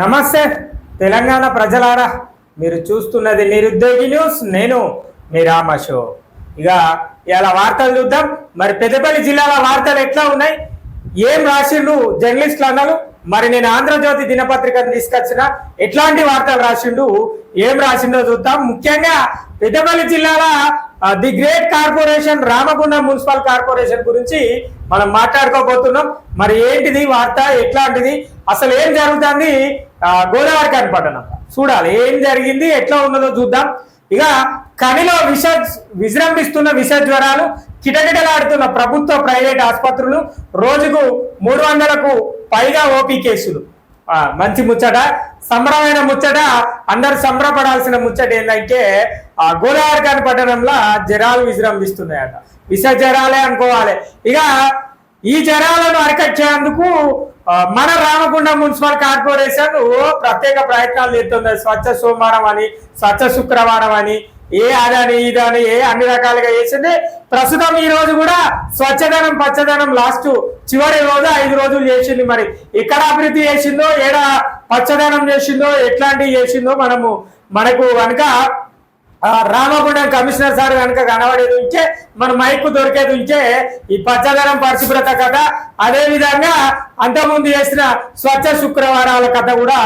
నమస్తే తెలంగాణ ప్రజలారా, మీరు చూస్తున్నది నిరుద్యోగి న్యూస్. నేను మీ రామశో. ఇక ఇలా వార్తలు చూద్దాం. మరి పెద్దపల్లి జిల్లాల వార్తలు ఎట్లా ఉన్నాయి, ఏం రాసిండు జర్నలిస్టులు అన్నారు. మరి నేను ఆంధ్రజ్యోతి దినపత్రికను తీసుకొచ్చిన ఎట్లాంటి వార్తలు రాసిండు, ఏం రాసిండో చూద్దాం. ముఖ్యంగా పెద్దపల్లి జిల్లాల the great corporation Ramagundam municipal corporation గురించి మనం మాట్లాడుకోబోతున్నాం. మరి ఏంటిది వార్త, ఎట్లాంటిది, అసలు ఏం జరుగుతుంది గోదావరి కనిపట్టణం చూడాలి, ఏం జరిగింది, ఎట్లా ఉన్నదో చూద్దాం. ఇక కనిలో విజృంభిస్తున్న విష జ్వరాలు, కిటకిటలాడుతున్న ప్రభుత్వ ప్రైవేట్ ఆసుపత్రులు, రోజుకు 300కు పైగా ఓపీ కేసులు. మంచి ముచ్చట, సంబరమైన ముచ్చట, అందరు సంబరపడాల్సిన ముచ్చట ఏంటంటే గోదావరి కనిపట్టణంలో జ్వరాలు విజృంభిస్తున్నాయట. విష జ్వరాలే అనుకోవాలి. ఇక ఈ జ్వరాలను అరికట్టేందుకు మన రామగుండం మున్సిపల్ కార్పొరేషన్ ప్రత్యేక ప్రయత్నాలు చేస్తుంది. స్వచ్ఛ సోమవారం అని, స్వచ్ఛ శుక్రవారం అని, అదని ఇదని అన్ని రకాలుగా చేసింది. ప్రస్తుతం ఈ రోజు కూడా స్వచ్ఛదనం పచ్చదనం లాస్ట్ చివరి రోజు 5 రోజులు చేసింది. మరి ఎక్కడ అభివృద్ధి చేసిందో, ఏడ పచ్చదనం చేసిందో, ఎట్లాంటివి చేసిందో మనకు కనుక రామగుండం కమిషనర్ సార్ కనుక కనబడేది ఉంటే, మన మైకు దొరికేది ఉంటే ఈ పచ్చదనం పరిశుభ్రత కథ, అదే విధంగా అంతకుముందు చేసిన స్వచ్ఛ శుక్రవారాల కథ కూడా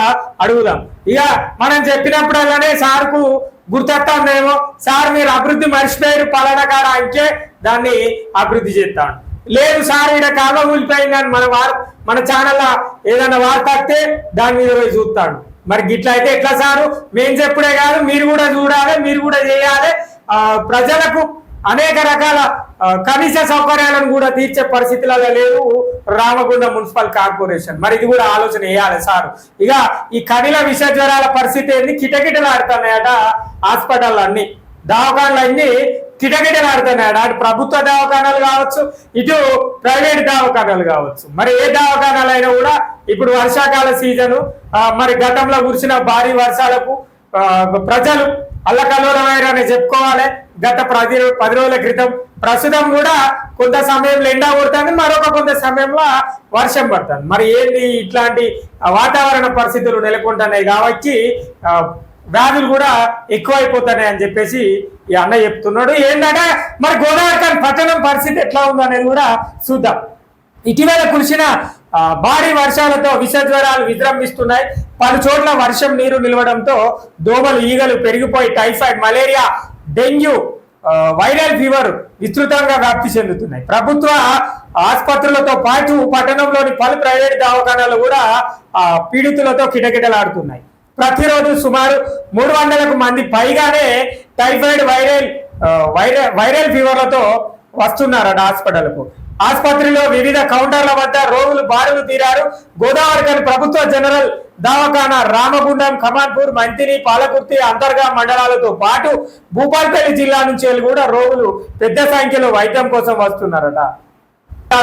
అడుగుదాం. ఇక మనం చెప్పినప్పుడల్లానే సార్కు గుర్తొస్తామేమో, సార్ మీరు అభివృద్ధి మర్చిపోయారు పలానా కాడ అంటే దాన్ని అభివృద్ధి చేస్తాను. లేదు సార్ ఇక్కడ కాలువ కూలిపోయిందని మన ఛానల్లో ఏదైనా వార్త వస్తే దాని మీద పోయి చూస్తాడు. మరి గిట్లా అయితే ఎట్లా సారు, మేము చెప్పుడే కాదు, మీరు కూడా చూడాలి, మీరు కూడా చేయాలి. ప్రజలకు అనేక రకాల కనీస సౌకర్యాలను కూడా తీర్చే పరిస్థితులలో లేదు రామగుండం మున్సిపల్ కార్పొరేషన్. మరి ఇది కూడా ఆలోచన వేయాలి సారు. ఇక ఈ కనిల విష జ్వరాల పరిస్థితి ఏంది, కిటకిటలాడుతున్నాయట హాస్పిటల్ అన్ని, దవాఖానాలు అన్ని కిటకిటలాడుతున్నాయట. అటు ప్రభుత్వ దవాఖానాలు కావచ్చు, ఇటు ప్రైవేట్ దవాఖానాలు కావచ్చు. మరి ఏ దవాఖానాలు అయినా కూడా ఇప్పుడు వర్షాకాల సీజను, మరి గతంలో కురిసిన భారీ వర్షాలకు ప్రజలు అల్లకల్లోలమైరని చెప్పుకోవాలి. గత 10 రోజుల క్రితం, ప్రస్తుతం కూడా కొంత సమయంలో ఎండ కొడుతుంది, మరొక కొంత సమయంలో వర్షం పడుతుంది. మరి ఏంటి ఇట్లాంటి వాతావరణ పరిస్థితులు నెలకొంటున్నాయి కాబట్టి వ్యాధులు కూడా ఎక్కువైపోతున్నాయి అని చెప్పేసి ఈ అన్న చెప్తున్నాడు. ఏంటంటే మరి గోదావరి పట్టణం పరిస్థితి ఎట్లా ఉందో అనేది కూడా చూద్దాం. ఇటీవల కురిసిన భారీ వర్షాలతో విష జ్వరాలు విజృంభిస్తున్నాయి. 10 చోట్ల వర్షం నీరు నిలవడంతో దోమలు, ఈగలు పెరిగిపోయి typhoid, malaria, dengue, viral fever విస్తృతంగా వ్యాప్తి చెందుతున్నాయి. ప్రభుత్వ ఆసుపత్రులతో పాటు పట్టణంలోని పలు ప్రైవేట్ దవాఖానాలు కూడా పీడితులతో కిటకిటలాడుతున్నాయి. ప్రతిరోజు సుమారు 300కు మంది పైగానే టైఫాయిడ్, వైరల్ ఫీవర్లతో వస్తున్నారట హాస్పిటల్కు. ఆసుపత్రిలో వివిధ కౌంటర్ల వద్ద రోగులు బారులు తీరారు. గోదావరి ప్రభుత్వ జనరల్ దవాఖానా, రామగుండం, కమాన్పూర్, మంతిని, పాలకుర్తి, అంతర్గా మండలాలతో పాటు భూపాల్పల్లి జిల్లా నుంచి కూడా రోగులు పెద్ద సంఖ్యలో వైద్యం కోసం వస్తున్నారట.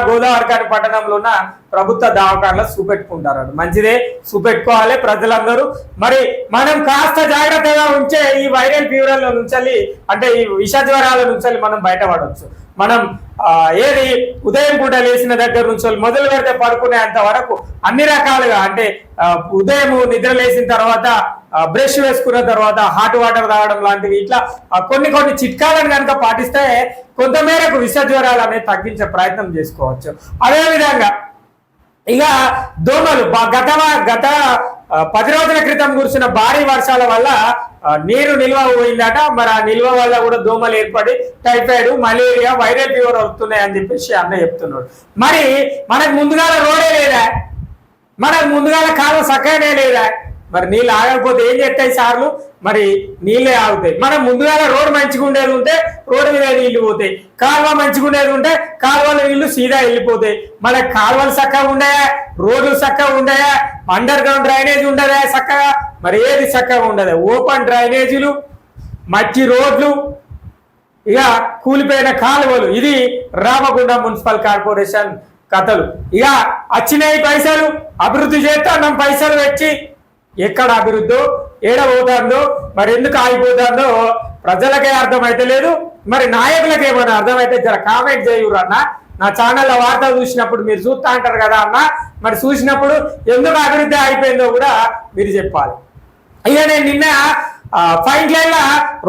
గోదావరి పట్టణంలో ఉన్న ప్రభుత్వ దవాఖానలో చూపెట్టుకుంటారు. మంచిదే, చూపెట్టుకోవాలి ప్రజలందరూ. మరి మనం కాస్త జాగ్రత్తగా ఉంచే ఈ వైరల్ ఫీవర్ల నుంచి, అంటే ఈ విష జ్వరాల నుంచి మనం బయటపడవచ్చు. మనం ఏది ఉదయం పూట లేచిన దగ్గర నుంచి మొదలు పెడితే పడుకునేంత వరకు అన్ని రకాలుగా, అంటే ఉదయం నిద్ర లేచిన తర్వాత బ్రష్ వేసుకున్న తర్వాత హాట్ వాటర్ తాగడం లాంటివి, ఇట్లా కొన్ని చిట్కాలను కనుక పాటిస్తే కొంతమేరకు విష జ్వరాలు అనేది తగ్గించే ప్రయత్నం చేసుకోవచ్చు. అదేవిధంగా ఇక దోమలు, గత 10 రోజుల క్రితం కురిసిన భారీ వర్షాల వల్ల నీరు నిల్వ పోయిందట. మరి ఆ నిల్వ వల్ల కూడా దోమలు ఏర్పడి టైఫాయిడ్, మలేరియా, వైరల్ ఫీవర్ వస్తున్నాయి అని చెప్పేసి అన్న చెప్తున్నాడు. మరి మనకు ముందుగాల రోడే లేదా, మనకు ముందుగాల కాలం చక్కగానే లేదా, మరి నీళ్ళు ఆగకపోతే ఏం చేస్తాయి సార్లు, మరి నీళ్ళే ఆగుతాయి. మనం ముందుగా రోడ్డు మంచిగా ఉండేది ఉంటే రోడ్డు మీద నీళ్లు పోతాయి, కాలువ మంచిగా ఉండేది ఉంటే కాలువల నీళ్లు సీదా వెళ్ళిపోతాయి. మనకి కాలువలు చక్కగా ఉండయా, రోడ్లు చక్కగా ఉండయా, అండర్ గ్రౌండ్ డ్రైనేజ్ ఉండదా చక్కగా, మరి ఏది చక్కగా ఉండదు. ఓపెన్ డ్రైనేజీలు, మట్టి రోడ్లు, ఇక కూలిపోయిన కాలువలు. ఇది రామగుండం మున్సిపల్ కార్పొరేషన్ కథలు. ఇక వచ్చినాయి పైసలు, అభివృద్ధి చేస్తాం పైసలు పెట్టి, ఎక్కడ అభివృద్ధి ఏడబోతుందో, మరి ఎందుకు ఆగిపోతుందో ప్రజలకే అర్థమైతే లేదు. మరి నాయకులకు ఏమైనా అర్థమైతే జర కామెంట్ చేయురన్న. నా ఛానల్లో వార్త చూసినప్పుడు మీరు చూస్తా అంటారు కదా అన్న, మరి చూసినప్పుడు ఎందుకు అభివృద్ధి అయిపోయిందో కూడా మీరు చెప్పాలి. ఇక నేను నిన్న ఫైన్ లైన్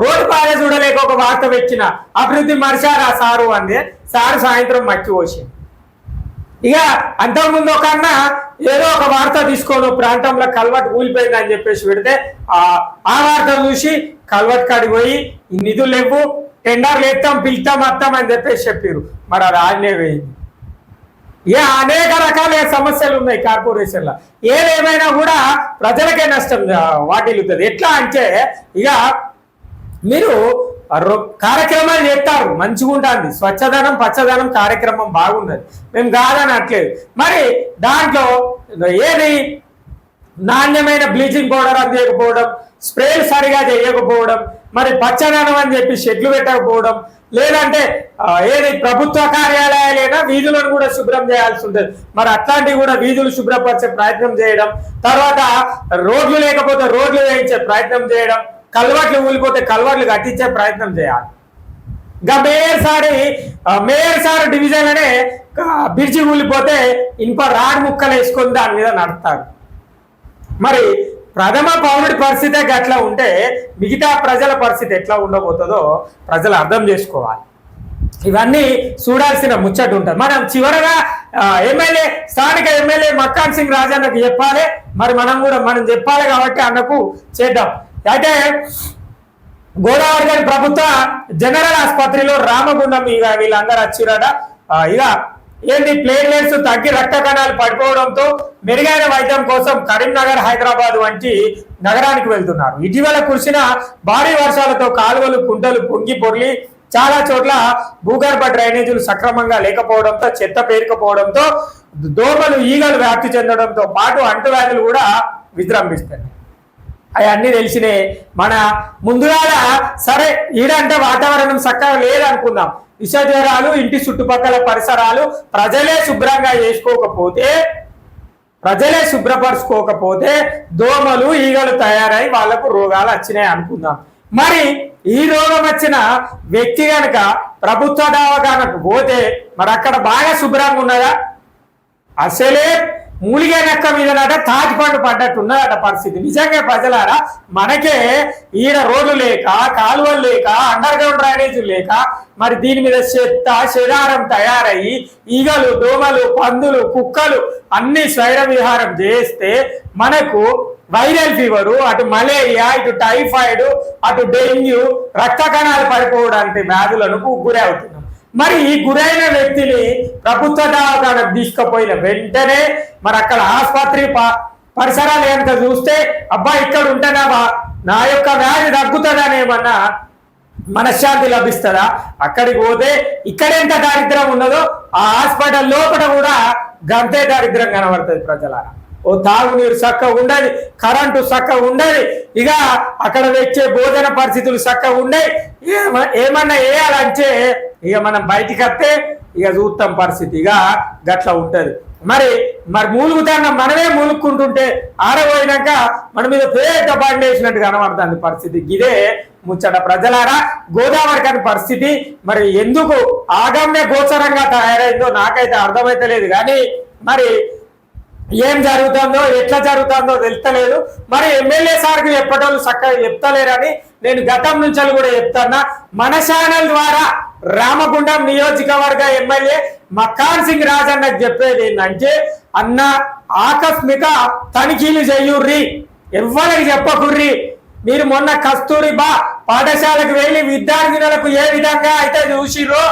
రోడ్డు పాలే చూడలేక ఒక వార్త పెట్టిన, అభివృద్ధి మరిచారా సారు అంది. సారు సాయంత్రం మట్టి పోసింది. ఇక అంతకుముందు ఒక అన్న ఏదో ఒక వార్త తీసుకొని ప్రాంతంలో కల్వట్ కూలిపోయింది అని చెప్పేసి పెడితే ఆ వార్త చూసి కల్వట్ కాడికి పోయి నిధులు లేవు, టెండర్లు ఎత్తాం పిలుస్తాం వస్తాం అని చెప్పేసి చెప్పారు. మరి అది ఆడనే పోయింది. ఇక అనేక రకాల సమస్యలు ఉన్నాయి కార్పొరేషన్లో. ఏదేమైనా కూడా ప్రజలకే నష్టం వాటిల్లుతుంది. ఎట్లా అంటే ఇక మీరు కార్యక్రమాలు చేస్తారు, మంచిగా ఉంటుంది, స్వచ్ఛదనం పచ్చదనం కార్యక్రమం బాగున్నది, మేము కాదని అనట్లేదు. మరి దాంట్లో ఏది నాణ్యమైన బ్లీచింగ్ పౌడర్ అందించకపోవడం, స్ప్రేలు సరిగా చేయకపోవడం, మరి పచ్చదనం అని చెప్పి షెడ్లు పెట్టకపోవడం, లేదంటే ఏది ప్రభుత్వ కార్యాలయాలైనా వీధులను కూడా శుభ్రం చేయాల్సి ఉంటుంది. మరి అట్లాంటివి కూడా వీధులు శుభ్రపరిచే ప్రయత్నం చేయడం, తర్వాత రోడ్లు లేకపోతే రోడ్లు వేయించే ప్రయత్నం చేయడం, కల్వర్ట్లు ఊలిపోతే కల్వర్ట్లు కట్టించే ప్రయత్నం చేయాలి. ఇంకా మేయర్ సార్ డివిజన్ అనే బ్రిడ్జి ఊలిపోతే ఇనుప రాడ్ ముక్కలు వేసుకొని దాని మీద నడుస్తారు. మరి ప్రథమ పౌరుడి పరిస్థితి అట్లా ఉంటే మిగతా ప్రజల పరిస్థితి ఎట్లా ఉండబోతుందో ప్రజలు అర్థం చేసుకోవాలి. ఇవన్నీ చూడాల్సిన ముచ్చట ఉంటుంది. మనం చివరగా స్థానిక ఎమ్మెల్యే మక్కాన్ సింగ్ రాజన్నకు చెప్పాలి, మరి మనం చెప్పాలి కాబట్టి అన్నకు చేద్దాం. అయితే గోదావరి గారి ప్రభుత్వ జనరల్ ఆసుపత్రిలో రామగుండం ఇక వీళ్ళందరూ వచ్చిరట. ఇక ఏంటి ప్లేట్లెట్స్ తగ్గి రక్త కణాలు పడిపోవడంతో మెరుగైన వైద్యం కోసం కరీంనగర్ హైదరాబాద్ వంటి నగరానికి వెళ్తున్నారు. ఇటీవల కురిసిన భారీ వర్షాలతో కాలువలు కుంటలు పొంగి పొర్లి చాలా చోట్ల భూగర్భ డ్రైనేజీలు సక్రమంగా లేకపోవడంతో చెత్త పేరుకపోవడంతో దోమలు ఈగలు వ్యాప్తి చెందడంతో పాటు అంటువ్యాధులు కూడా విజృంభిస్తాయి. అవన్నీ తెలిసినే మన ముందుగా సరే ఈడంటే వాతావరణం చక్కగా లేదనుకుందాం, విష జ్వరాలు ఇంటి చుట్టుపక్కల పరిసరాలు ప్రజలే శుభ్రపరచుకోకపోతే దోమలు ఈగలు తయారై వాళ్లకు రోగాలు వచ్చినాయి అనుకుందాం. మరి ఈ రోగం వచ్చిన వ్యక్తి కనుక ప్రభుత్వ దవాఖానకు పోతే మరి అక్కడ బాగా శుభ్రంగా ఉన్నదా? అసలే మూలిగే నక్క మీదనట తాటి పండు పడ్డట్టు ఉన్నదట పరిస్థితి. నిజంగా ప్రజలారా, మనకే ఈడ రోడ్లు లేక, కాలువలు లేక, అండర్ గ్రౌండ్ డ్రైనేజీలు లేక, మరి దీని మీద చెత్త చెదారం తయారయ్యి ఈగలు దోమలు పందులు కుక్కలు అన్ని స్వైర విహారం చేస్తే మనకు వైరల్ ఫీవరు, అటు మలేరియా, ఇటు టైఫాయిడ్, అటు డెంగ్యూ, రక్త కణాలు పడిపోవడానికి వ్యాధులకు గురి అవుతున్నాం. మరి ఈ గురైన వ్యక్తిని ప్రభుత్వ దవాఖానకు తీసుకుపోయిన వెంటనే మరి అక్కడ ఆసుపత్రి పరిసరాలు కనుక చూస్తే అబ్బా ఇక్కడ ఉంటేనా నా యొక్క వ్యాధి తగ్గుతుందనేమన్నా మనశ్శాంతి లభిస్తుందా? అక్కడికి పోతే ఇక్కడెంత దారిద్ర్యం ఉన్నదో ఆ హాస్పిటల్ లోపల కూడా గంతే దారిద్ర్యం కనబడుతుంది. ప్రజలారా, ఓ తాగునీరు చక్కగా ఉండదు, కరెంటు చక్కగా ఉండదు, ఇక అక్కడ వచ్చే భోజన పరిస్థితులు చక్కగా ఉండయి. ఏమన్నా వేయాలంటే ఇక మనం బయటికి వస్తే ఇక చూస్తాం పరిస్థితి ఇక గట్లా ఉంటది. మరి మూలుగుతాన్న మనమే మూలుక్కుంటుంటే ఆడపోయినాక మన మీద పేద బండి వేసినట్టు కనబడుతుంది పరిస్థితి. ఇదే ముచ్చట. ప్రజలారా, గోదావరి కాని పరిస్థితి మరి ఎందుకు ఆగమ్య గోచరంగా తయారైందో నాకైతే అర్థమైతలేదు. కానీ మరి ఏం జరుగుతుందో ఎట్లా జరుగుతుందో తెలుస్తలేదు. మరి ఎమ్మెల్యే సార్కి చెప్పటోళ్ళు చక్కగా చెప్తలేరని నేను గతం నుంచి కూడా చెప్తాన్నా. మన ఛానల్ ద్వారా రామగుండం నియోజకవర్గ ఎమ్మెల్యే మక్కాన్ సింగ్ రాజన్నకు చెప్పేది ఏంటంటే, అన్న ఆకస్మిక తనిఖీలు చెయ్యుర్రి, ఎవ్వరికి చెప్పకుర్రి. మీరు మొన్న కస్తూరిబా పాఠశాలకు వెళ్ళి విద్యార్థినులకు ఏ విధంగా అయితే చూసిరో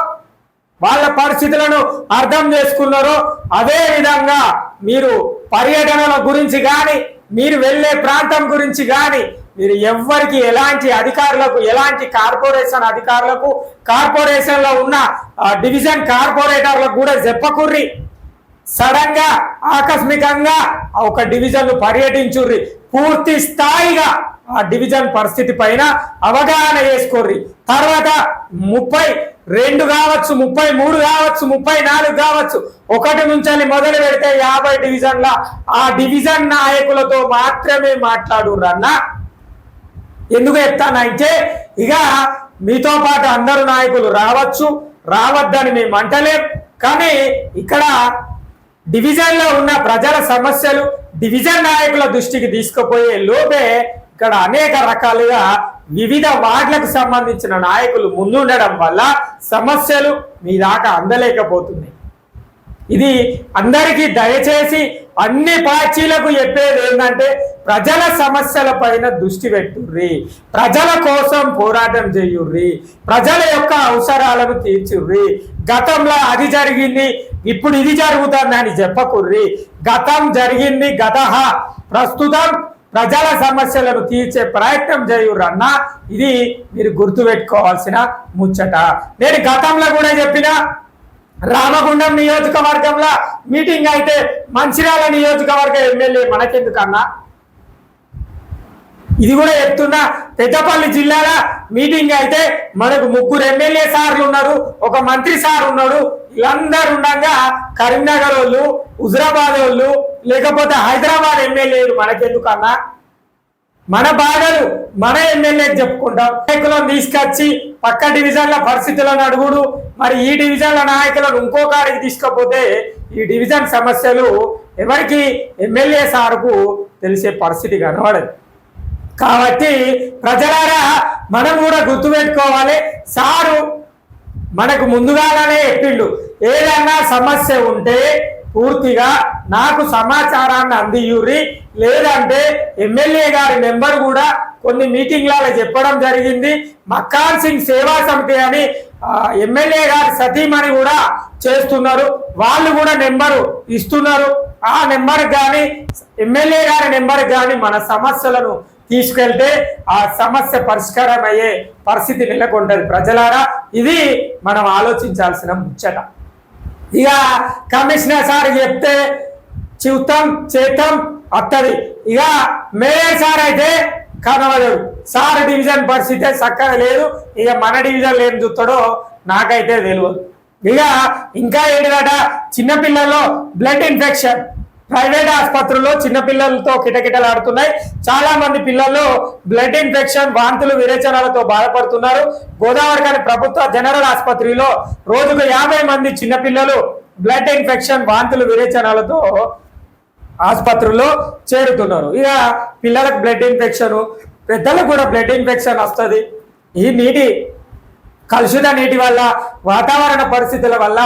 వాళ్ళ పరిస్థితులను అర్థం చేసుకున్నారో అదే విధంగా మీరు పర్యటనల గురించి కానీ మీరు వెళ్ళే ప్రాంతం గురించి కానీ మీరు ఎవ్వరికి ఎలాంటి అధికారులకు ఎలాంటి కార్పొరేషన్ అధికారులకు కార్పొరేషన్లో ఉన్న డివిజన్ కార్పొరేటర్లకు కూడా చెప్పకుర్రి. సడన్ గా ఆకస్మికంగా ఒక డివిజన్ పర్యటించుర్రి. పూర్తి స్థాయిగా ఆ డివిజన్ పరిస్థితి పైన అవగాహన చేసుకోర్రి. తర్వాత 32 కావచ్చు, 33 కావచ్చు, 34 కావచ్చు, 1 నుంచి మొదలు పెడితే 50 డివిజన్ల ఆ డివిజన్ నాయకులతో మాత్రమే మాట్లాడురన్నా. ఎందుకు చెప్తానంటే ఇక మీతో పాటు అందరు నాయకులు రావచ్చు, రావద్దని మేము అంటలేం. కానీ ఇక్కడ డివిజన్లో ఉన్న ప్రజల సమస్యలు డివిజన్ నాయకుల దృష్టికి తీసుకుపోయే లోపే ఇక్కడ అనేక రకాలుగా వివిధ వార్డులకు సంబంధించిన నాయకులు ముందుండడం వల్ల సమస్యలు మీ దాకా అందలేకపోతున్నాయి. ఇది అందరికీ దయచేసి అన్ని పార్టీలకు చెప్పేది ఏంటంటే ప్రజల సమస్యల పైన దృష్టి పెట్టుర్రి, ప్రజల కోసం పోరాటం చేయుర్రి, ప్రజల యొక్క అవసరాలను తీర్చుర్రి. గతంలో అది జరిగింది ఇప్పుడు ఇది జరుగుతుందని చెప్పకుర్రి. గతం జరిగింది గతహ, ప్రస్తుతం ప్రజల సమస్యలను తీర్చే ప్రయత్నం చేయుర్రన్న. ఇది మీరు గుర్తుపెట్టుకోవాల్సిన ముచ్చట. నేను గతంలో కూడా చెప్పిన రామగుండం నియోజకవర్గంలో మీటింగ్ అయితే మంచిర్యాల నియోజకవర్గ ఎమ్మెల్యే మనకెందుకన్నా, ఇది కూడా చెప్తున్నా. పెద్దపల్లి జిల్లాల మీటింగ్ అయితే మనకు 3 ఎమ్మెల్యే సార్లు ఉన్నారు, ఒక మంత్రి సార్ ఉన్నాడు. వీళ్ళందరూ ఉండగా కరీంనగర్ వాళ్ళు, హుజరాబాద్ వాళ్ళు, లేకపోతే హైదరాబాద్ ఎమ్మెల్యేలు మనకెందుకన్నా? మన బాధలు మన ఎమ్మెల్యేకి చెప్పుకుంటాం. నాయకులను తీసుకొచ్చి పక్క డివిజన్ల పరిస్థితులను అడుగుడు, మరి ఈ డివిజన్ల నాయకులను ఇంకో కాడికి తీసుకపోతే ఈ డివిజన్ సమస్యలు ఎవరికి ఎమ్మెల్యే సార్కు తెలిసే పరిస్థితి కనబడదు. కాబట్టి ప్రజలారా మనం కూడా గుర్తుపెట్టుకోవాలి. సారు మనకు ముందుగానే చెప్పిండు, ఏదన్నా సమస్య ఉంటే పూర్తిగా నాకు సమాచారాన్ని అందియుర్రి, లేదంటే ఎమ్మెల్యే గారి నెంబర్ కూడా కొన్ని మీటింగ్లలో చెప్పడం జరిగింది. మక్కాన్ సింగ్ సేవా సమితి అని ఎమ్మెల్యే గారి సతీమణి కూడా చేస్తున్నారు, వాళ్ళు కూడా నెంబరు ఇస్తున్నారు. ఆ నెంబర్ కానీ ఎమ్మెల్యే గారి నెంబర్ కానీ మన సమస్యలను తీసుకెళ్తే ఆ సమస్య పరిష్కారం అయ్యే పరిస్థితి నెలకొంటది. ప్రజలారా, ఇది మనం ఆలోచించాల్సిన ముచ్చట. ఇక కమిషనర్ సార్ చెప్తే చూస్తాం చేద్దాం అత్తది. ఇక మేయర్ సార్ అయితే కనవడు. సార్ డివిజన్ పరిస్థితి చక్కగా లేదు. ఇక మన డివిజన్ ఏం చూస్తాడో నాకైతే తెలియదు. ఇక ఇంకా ఏంటిదట, చిన్నపిల్లల్లో బ్లడ్ ఇన్ఫెక్షన్ ప్రైవేట్ ఆసుపత్రుల్లో చిన్నపిల్లలతో కిటకిటలాడుతున్నాయి. చాలా మంది పిల్లల్లో బ్లడ్ ఇన్ఫెక్షన్, వాంతులు, విరేచనాలతో బాధపడుతున్నారు. గోదావరిఖని ప్రభుత్వ జనరల్ ఆసుపత్రిలో రోజుకు 50 మంది చిన్నపిల్లలు బ్లడ్ ఇన్ఫెక్షన్, వాంతులు, విరేచనాలతో ఆసుపత్రుల్లో చేరుతున్నారు. ఇక పిల్లలకు బ్లడ్ ఇన్ఫెక్షన్, పెద్దలకు కూడా బ్లడ్ ఇన్ఫెక్షన్ వస్తుంది. ఈ కలుషిత నీటి వల్ల, వాతావరణ పరిస్థితుల వల్ల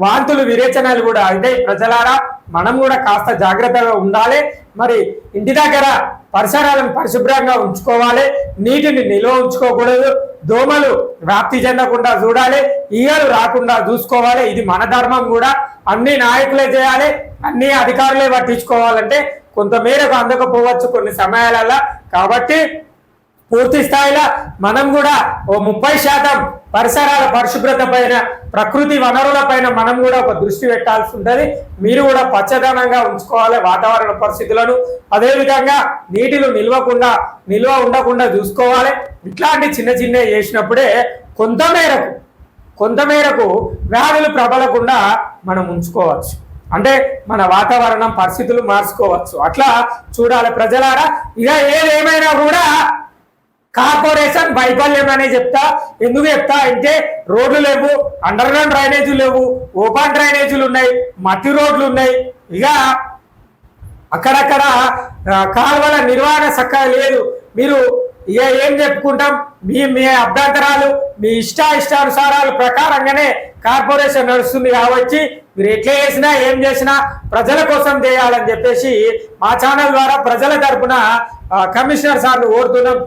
వాంతులు, విరేచనాలు కూడా అయితే. ప్రజలారా, మనం కూడా కాస్త జాగ్రత్తగా ఉండాలి. మరి ఇంటి దగ్గర పరిసరాలను పరిశుభ్రంగా ఉంచుకోవాలి, నీటిని నిల్వ ఉంచుకోకూడదు, దోమలు వ్యాప్తి చెందకుండా చూడాలి, ఈగలు రాకుండా చూసుకోవాలి. ఇది మన ధర్మం కూడా. అన్ని నాయకులే చేయాలి, అన్ని అధికారులే పట్టించుకోవాలంటే కొంతమేరకు అందకపోవచ్చు కొన్ని సమయాలలో. కాబట్టి పూర్తి స్థాయిలో మనం కూడా ఓ 30% పరిసరాల పరిశుభ్రత పైన, ప్రకృతి వనరుల పైన మనం కూడా ఒక దృష్టి పెట్టాల్సి ఉంటుంది. మీరు కూడా పచ్చదనంగా ఉంచుకోవాలి వాతావరణ పరిస్థితులను. అదేవిధంగా నీటిలో నిల్వ ఉండకుండా చూసుకోవాలి. ఇట్లాంటి చిన్న చేసినప్పుడే కొంతమేరకు వ్యాధులు ప్రబలకుండా మనం ఉంచుకోవచ్చు. అంటే మన వాతావరణం పరిస్థితులు మార్చుకోవచ్చు. అట్లా చూడాలి ప్రజలారా. ఇక ఏదేమైనా కూడా కార్పొరేషన్ వైఫల్యం అనే చెప్తా. ఎందుకు చెప్తా అంటే రోడ్లు లేవు, అండర్ గ్రౌండ్ డ్రైనేజీలు లేవు, ఓపెన్ డ్రైనేజీలు ఉన్నాయి, మట్టి రోడ్లు ఉన్నాయి. ఇక అక్కడక్కడ కాలువల నిర్వహణ చక్కగా లేదు. మీరు ఇక ఏం చెప్పుకుంటాం, మీ అభ్యంతరాలు, మీ ఇష్టానుసారాల ప్రకారంగానే కార్పొరేషన్ నడుస్తుంది. కాబట్టి మీరు ఎట్లా చేసినా ఏం చేసినా ప్రజల కోసం చేయాలని చెప్పేసి మా ఛానల్ ద్వారా ప్రజల తరపున కమిషనర్ సార్లు కోరుతున్నాం.